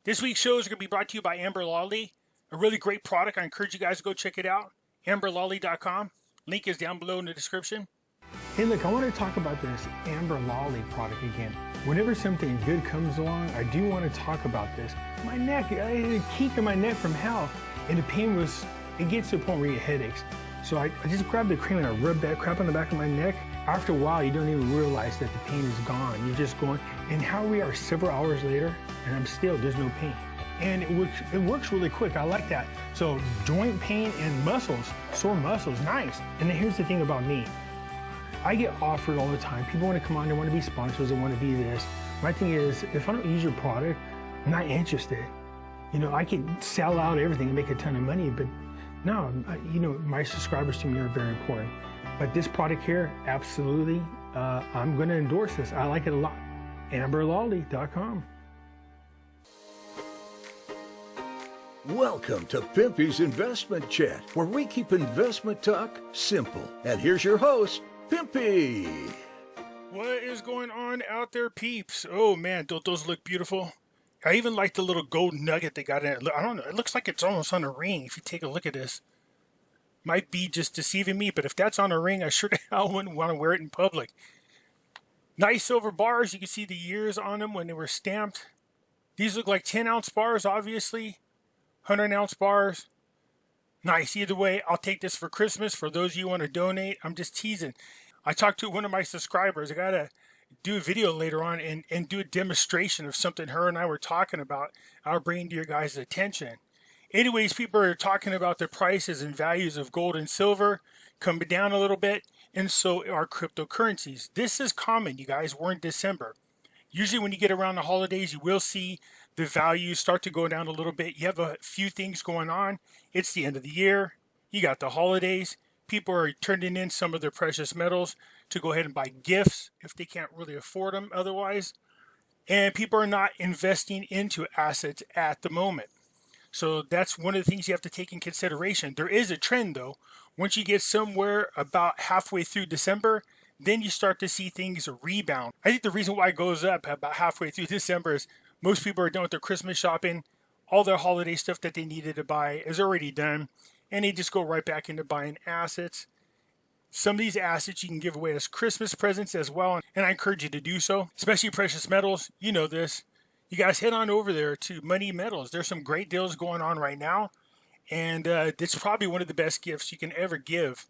This week's shows are going to be brought to you by Lolli, a really great product. I encourage you guys to go check it out. AmberLolli.com. Link is down below in the description. Hey, look, I want to talk about this Lolli product again. Whenever something good comes along, I do want to talk about this. My neck, I had a kink in my neck from hell, and the pain was, it gets to a point where you get headaches. So I just grabbed the cream and I rubbed that crap on the back of my neck. After a while, you don't even realize that the pain is gone. You're just going, and how we are several hours later, and I'm still, there's no pain. And it works really quick. I like that. So joint pain and muscles, sore muscles, nice. And then here's the thing about me. I get offered all the time. People want to come on, they want to be sponsors, they want to be this. My thing is, if I don't use your product, I'm not interested. You know, I can sell out everything and make a ton of money, but no, you know, my subscribers to me are very important. But this product here, absolutely, I'm going to endorse this. I like it a lot. AmberLolli.com. Welcome to Pimpy's Investment Chat, where we keep investment talk simple. And here's your host, Pimpy. What is going on out there, peeps? Oh man, don't those look beautiful? I even like the little gold nugget they got in it. I don't know, it looks like it's almost on a ring if you take a look at this. Might be just deceiving me, but if that's on a ring, I sure the hell wouldn't want to wear it in public. Nice silver bars. You can see the years on them when they were stamped. These look like 10-ounce bars, obviously. 100-ounce bars. Nice. Either way, I'll take this for Christmas. For those of you who want to donate, I'm just teasing. I talked to one of my subscribers. I got to do a video later on and do a demonstration of something her and I were talking about. I'll bring to your guys' attention. Anyways, people are talking about the prices and values of gold and silver coming down a little bit, and so are cryptocurrencies. This is common, you guys. We're in December. Usually when you get around the holidays, you will see the values start to go down a little bit. You have a few things going on. It's the end of the year. You got the holidays. People are turning in some of their precious metals to go ahead and buy gifts if they can't really afford them otherwise. And people are not investing into assets at the moment. So that's one of the things you have to take in consideration. There is a trend though. Once you get somewhere about halfway through December, then you start to see things rebound. I think the reason why it goes up about halfway through December is most people are done with their Christmas shopping. All their holiday stuff that they needed to buy is already done. And they just go right back into buying assets. Some of these assets you can give away as Christmas presents as well. And I encourage you to do so, especially precious metals. You know this. You guys head on over there to Money Metals. There's some great deals going on right now. And it's probably one of the best gifts you can ever give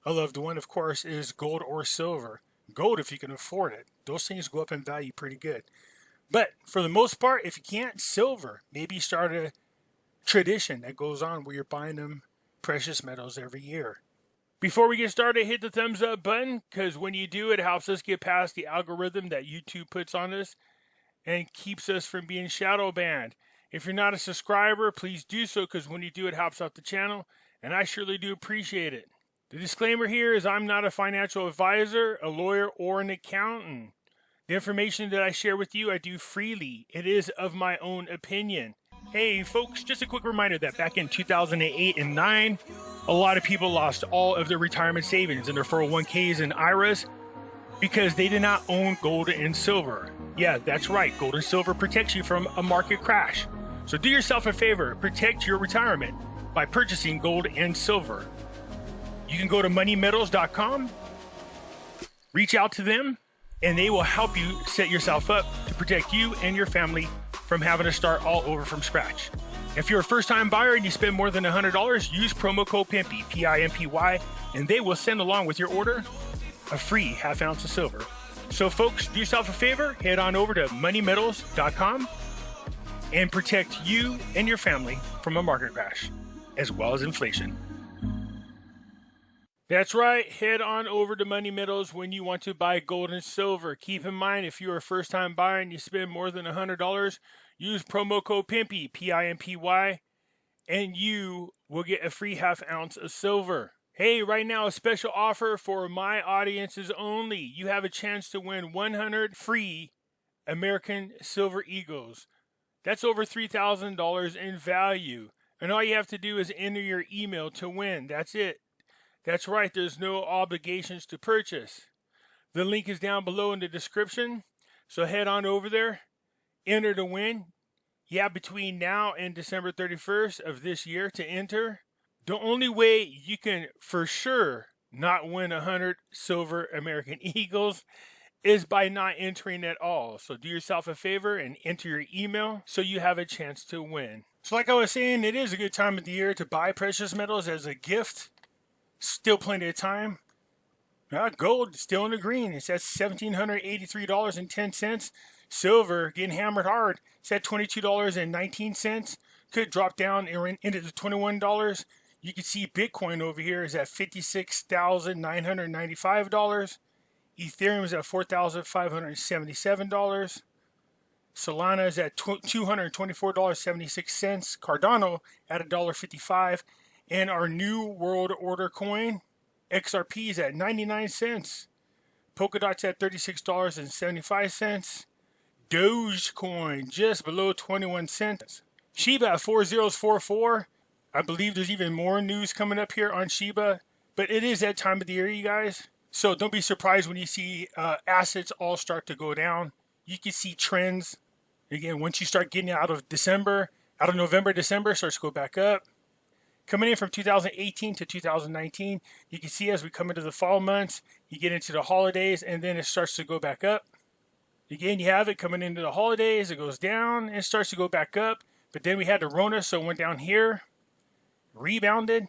a loved one, of course, is gold or silver. Gold if you can afford it. Those things go up in value pretty good. But for the most part, if you can't, silver. Maybe start a tradition that goes on where you're buying them precious metals every year. Before we get started, hit the thumbs up button, because when you do, it helps us get past the algorithm that YouTube puts on us and keeps us from being shadow banned. If you're not a subscriber, please do so, because when you do, it helps out the channel, and I surely do appreciate it. The disclaimer here is I'm not a financial advisor, a lawyer, or an accountant. The information that I share with you, I do freely. It is of my own opinion. Hey folks, just a quick reminder that back in 2008 and 9, a lot of people lost all of their retirement savings and their 401ks and IRAs because they did not own gold and silver. Yeah, that's right. Gold and silver protects you from a market crash. So do yourself a favor, protect your retirement by purchasing gold and silver. You can go to moneymetals.com, reach out to them, and they will help you set yourself up to protect you and your family from having to start all over from scratch. If you're a first-time buyer and you spend more than $100, use promo code Pimpy, P-I-M-P-Y, and they will send along with your order a free half ounce of silver. So folks, do yourself a favor, head on over to moneymetals.com and protect you and your family from a market crash, as well as inflation. That's right, head on over to Money Metals when you want to buy gold and silver. Keep in mind, if you're a first-time buyer and you spend more than $100, use promo code Pimpy, P-I-M-P-Y, and you will get a free half ounce of silver. Hey, right now, a special offer for my audiences only. You have a chance to win 100 free American Silver Eagles. That's over $3,000 in value. And all you have to do is enter your email to win. That's it. That's right, there's no obligations to purchase. The link is down below in the description. So head on over there, enter to win. Yeah, between now and December 31st of this year to enter, the only way you can for sure not win 100 silver American Eagles is by not entering at all. So do yourself a favor and enter your email so you have a chance to win. So like I was saying, it is a good time of the year to buy precious metals as a gift. Still plenty of time. Gold still in the green. It's at $1,783.10. Silver getting hammered hard. It's at $22.19. Could drop down into the $21. You can see Bitcoin over here is at $56,995. Ethereum is at $4,577. Solana is at $224.76. Cardano at $1.55. And our new world order coin, XRP, is at 99 cents. Polkadot's at $36.75. Dogecoin just below 21 cents. Shiba at 4044. I believe there's even more news coming up here on Shiba, but it is that time of the year, you guys. So don't be surprised when you see assets all start to go down. You can see trends. Again, once you start getting out of November, December, starts to go back up. Coming in from 2018 to 2019, you can see as we come into the fall months, you get into the holidays, and then it starts to go back up. Again, you have it coming into the holidays, it goes down, and starts to go back up. But then we had the RONA, so it went down here, rebounded.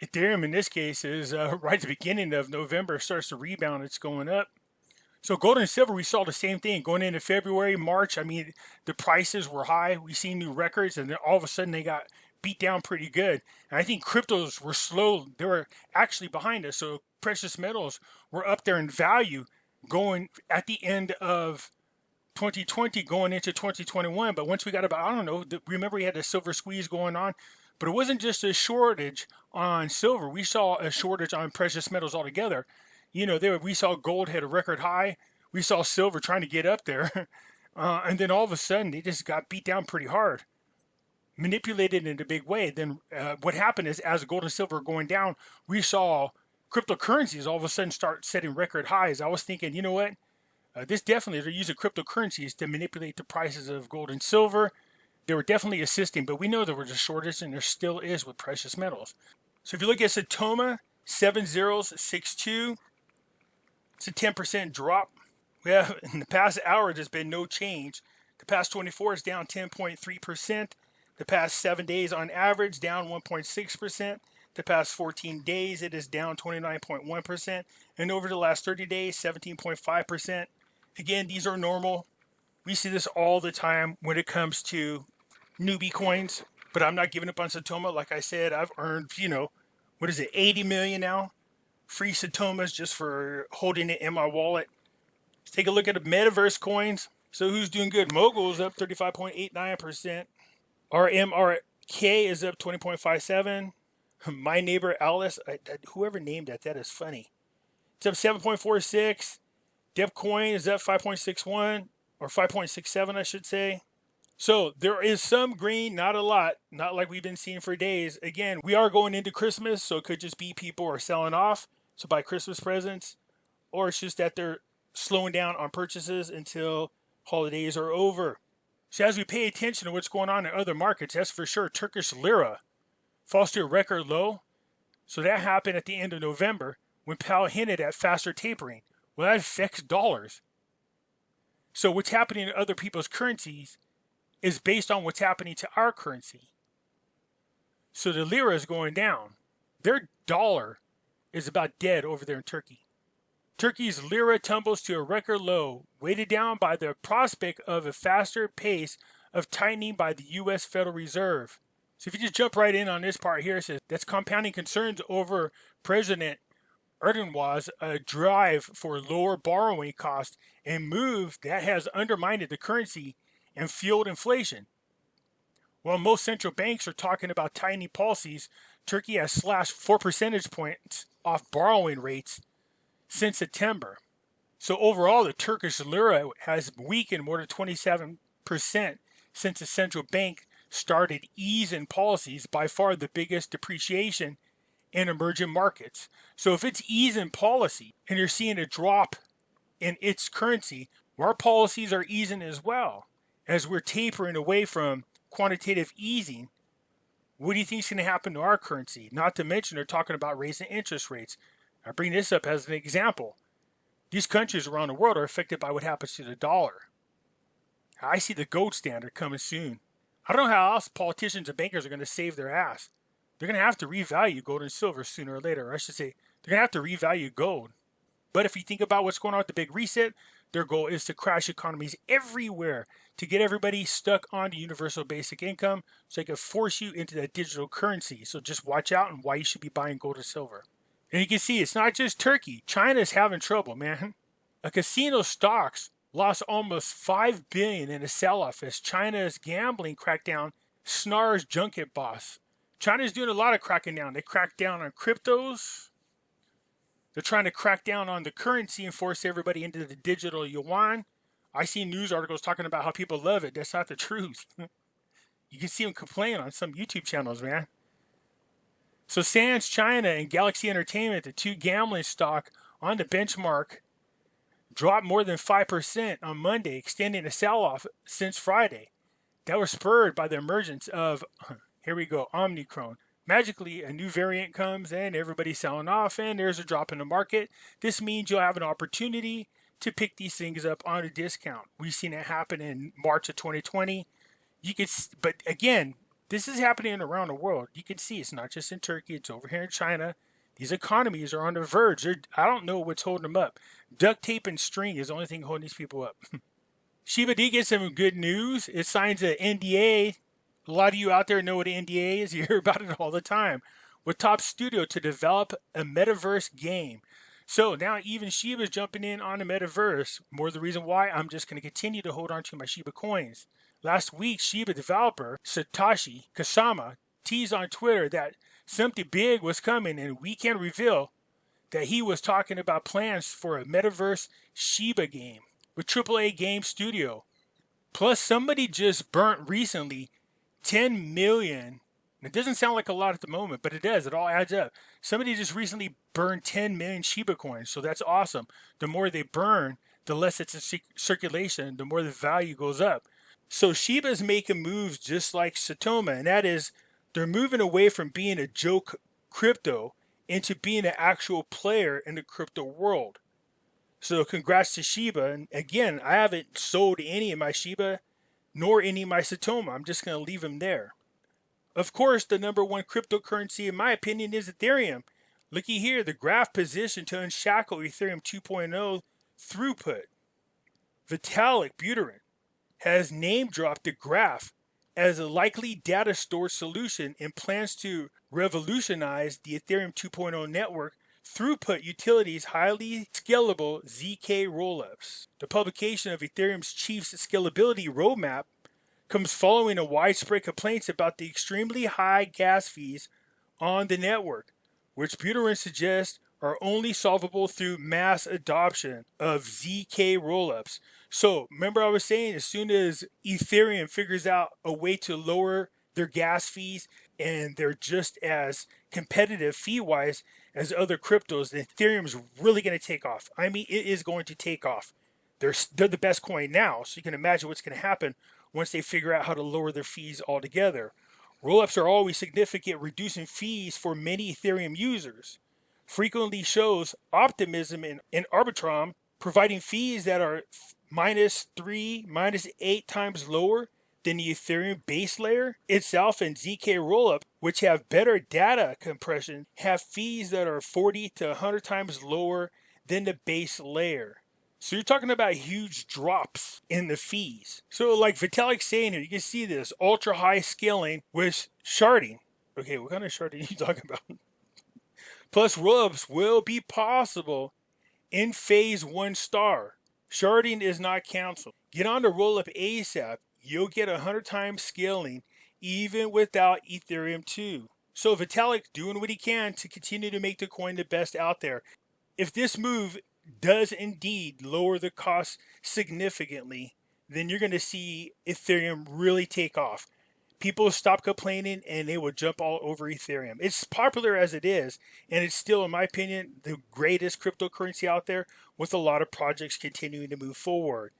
Ethereum in this case is right at the beginning of November, starts to rebound, it's going up. So gold and silver, we saw the same thing going into February, March. I mean, the prices were high. We seen new records, and then all of a sudden they got beat down pretty good. And I think cryptos were slow. They were actually behind us. So precious metals were up there in value going at the end of 2020 going into 2021. But once we got about, I don't know, remember we had the silver squeeze going on. But it wasn't just a shortage on silver. We saw a shortage on precious metals altogether. You know, we saw gold hit a record high. We saw silver trying to get up there. And then all of a sudden, they just got beat down pretty hard. Manipulated in a big way. Then what happened is as gold and silver were going down, we saw cryptocurrencies all of a sudden start setting record highs. I was thinking, you know what? This definitely, they're using cryptocurrencies to manipulate the prices of gold and silver. They were definitely assisting, but we know there was a shortage, and there still is with precious metals. So if you look at Satoma, 7062, it's a 10% drop. Well, in the past hour, there's been no change. The past 24 is down 10.3%. The past 7 days on average, down 1.6%. The past 14 days, it is down 29.1%. And over the last 30 days, 17.5%. Again, these are normal. We see this all the time when it comes to newbie coins. But I'm not giving up on Satoma. Like I said, I've earned, 80 million now? Free Satomas just for holding it in my wallet. Let's take a look at the metaverse coins. So who's doing good? Mogul's up 35.89%. RMRK is up 20.57%. My neighbor Alice, whoever named that is funny. It's up 7.46%. Depcoin is up 5.61%, or 5.67%, I should say. So there is some green, not a lot, not like we've been seeing for days. Again, we are going into Christmas, so it could just be people are selling off to buy Christmas presents, or it's just that they're slowing down on purchases until holidays are over. So as we pay attention to what's going on in other markets, that's for sure. Turkish lira falls to a record low. So that happened at the end of November when Powell hinted at faster tapering. Well, that affects dollars. So what's happening in other people's currencies is based on what's happening to our currency. So the lira is going down. Their dollar is about dead over there in Turkey. Turkey's lira tumbles to a record low, weighted down by the prospect of a faster pace of tightening by the U.S. Federal Reserve. So if you just jump right in on this part here, it says that's compounding concerns over President Erdogan's drive for lower borrowing costs and move that has undermined the currency and fueled inflation. While most central banks are talking about tightening policies, Turkey has slashed 4 percentage points off borrowing rates since September. So overall, the Turkish lira has weakened more than 27% since the central bank started easing policies, by far the biggest depreciation in emerging markets. So if it's easing policy and you're seeing a drop in its currency, our policies are easing as well. as we're tapering away from quantitative easing, what do you think is going to happen to our currency? Not to mention they're talking about raising interest rates. I bring this up as an example. These countries around the world are affected by what happens to the dollar. I see the gold standard coming soon. I don't know how else politicians and bankers are going to save their ass. They're going to have to revalue gold and silver sooner or later. Or I should say, they're going to have to revalue gold. But if you think about what's going on with the big reset, their goal is to crash economies everywhere to get everybody stuck on the universal basic income so they can force you into that digital currency. So just watch out and why you should be buying gold and silver. And you can see it's not just Turkey. China's having trouble, man. A casino stocks lost almost $5 billion in a sell-off as China's gambling crackdown snars junket boss. China's doing a lot of cracking down. They cracked down on cryptos. They're trying to crack down on the currency and force everybody into the digital yuan. I see news articles talking about how people love it. That's not the truth. You can see them complain on some YouTube channels, man. So Sands China and Galaxy Entertainment, the two gambling stock on the benchmark, dropped more than 5% on Monday, extending a sell-off since Friday. That was spurred by the emergence of, here we go, Omicron. Magically, a new variant comes and everybody's selling off and there's a drop in the market. This means you'll have an opportunity to pick these things up on a discount. We've seen it happen in March of 2020. But again, this is happening around the world. You can see it's not just in Turkey, it's over here in China. These economies are on the verge. I don't know what's holding them up. Duct tape and string is the only thing holding these people up. Shiba Inu gets some good news. It signs an NDA. A lot of you out there know what an NDA is. You hear about it all the time. With Top Studio to develop a metaverse game. So now even Shiba's jumping in on the metaverse. More the reason why I'm just going to continue to hold on to my Shiba coins. Last week, Shiba developer Satoshi Kasama teased on Twitter that something big was coming, and we can reveal that he was talking about plans for a metaverse Shiba game with AAA Game Studio. Plus, somebody just burnt recently 10 million. It doesn't sound like a lot at the moment, but it does. It all adds up. Somebody just recently burned 10 million Shiba coins, so that's awesome. The more they burn, the less it's in circulation, the more the value goes up. So Shiba's making moves just like Satoma, and that is they're moving away from being a joke crypto into being an actual player in the crypto world. So congrats to Shiba. And again, I haven't sold any of my Shiba nor any of my Satoma. I'm just going to leave them there. Of course, the number one cryptocurrency, in my opinion, is Ethereum. Looky here, the graph position to unshackle Ethereum 2.0 throughput. Vitalik Buterin has name-dropped the graph as a likely data storage solution and plans to revolutionize the Ethereum 2.0 network throughput utilities highly scalable ZK rollups. The publication of Ethereum's chief's scalability roadmap comes following a widespread complaints about the extremely high gas fees on the network, which Buterin suggests are only solvable through mass adoption of ZK rollups. So remember I was saying as soon as Ethereum figures out a way to lower their gas fees and they're just as competitive fee-wise as other cryptos, then Ethereum's really going to take off. I mean, it is going to take off. They're the best coin now, so you can imagine what's going to happen once they figure out how to lower their fees altogether. Rollups are always significant, reducing fees for many Ethereum users. Frequently shows optimism in Arbitrum, providing fees that are -3, -8 times lower than the Ethereum base layer itself, and ZK rollup, which have better data compression, have fees that are 40 to 100 times lower than the base layer. So you're talking about huge drops in the fees. So like Vitalik's saying here, you can see this ultra high scaling with sharding. Okay, what kind of sharding are you talking about? Plus rollups will be possible in phase 1 star. Sharding is not canceled. Get on the rollup ASAP. You'll get 100 times scaling even without Ethereum 2. So Vitalik doing what he can to continue to make the coin the best out there. If this move does indeed lower the cost significantly, then you're going to see Ethereum really take off. People stop complaining and they will jump all over Ethereum. It's popular as it is, and it's still, in my opinion, the greatest cryptocurrency out there with a lot of projects continuing to move forward.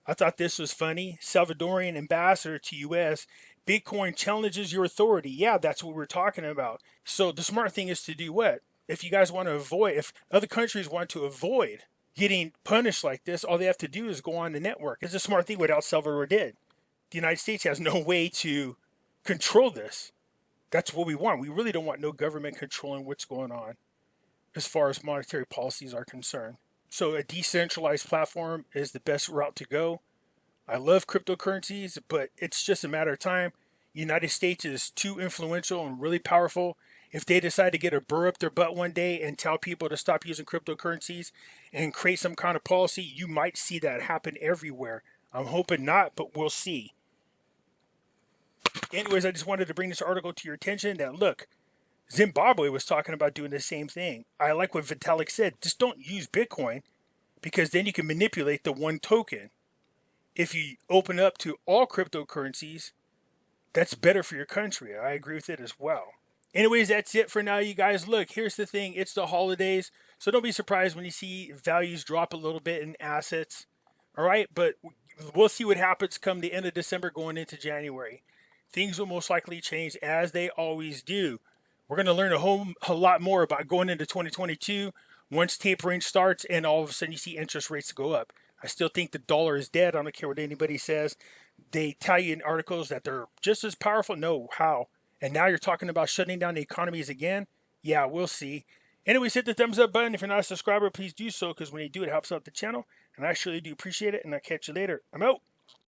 I thought this was funny. Salvadorian ambassador to U.S. Bitcoin challenges your authority. Yeah, that's what we're talking about. So the smart thing is to do what? If you guys want to avoid, if other countries want to avoid getting punished like this, all they have to do is go on the network. It's a smart thing what El Salvador did. The United States has no way to control this. That's what we want. We really don't want no government controlling what's going on as far as monetary policies are concerned. So a decentralized platform is the best route to go. I love cryptocurrencies, but it's just a matter of time. United States is too influential and really powerful. If they decide to get a burr up their butt one day and tell people to stop using cryptocurrencies and create some kind of policy, you might see that happen everywhere. I'm hoping not, but we'll see. Anyways, I just wanted to bring this article to your attention that, look, Zimbabwe was talking about doing the same thing. I like what Vitalik said. Just don't use Bitcoin because then you can manipulate the one token. If you open up to all cryptocurrencies, that's better for your country. I agree with it as well. Anyways, that's it for now, you guys. Look, here's the thing. It's the holidays, so don't be surprised when you see values drop a little bit in assets. All right, but we'll see what happens come the end of December going into January. Things will most likely change as they always do. We're going to learn a lot more about going into 2022 once tapering starts and all of a sudden you see interest rates go up. I still think the dollar is dead. I don't care what anybody says. They tell you in articles that they're just as powerful. No, how? And now you're talking about shutting down the economies again? Yeah, we'll see. Anyways, hit the thumbs up button. If you're not a subscriber, please do so because when you do, it helps out the channel. And I surely do appreciate it. And I'll catch you later. I'm out.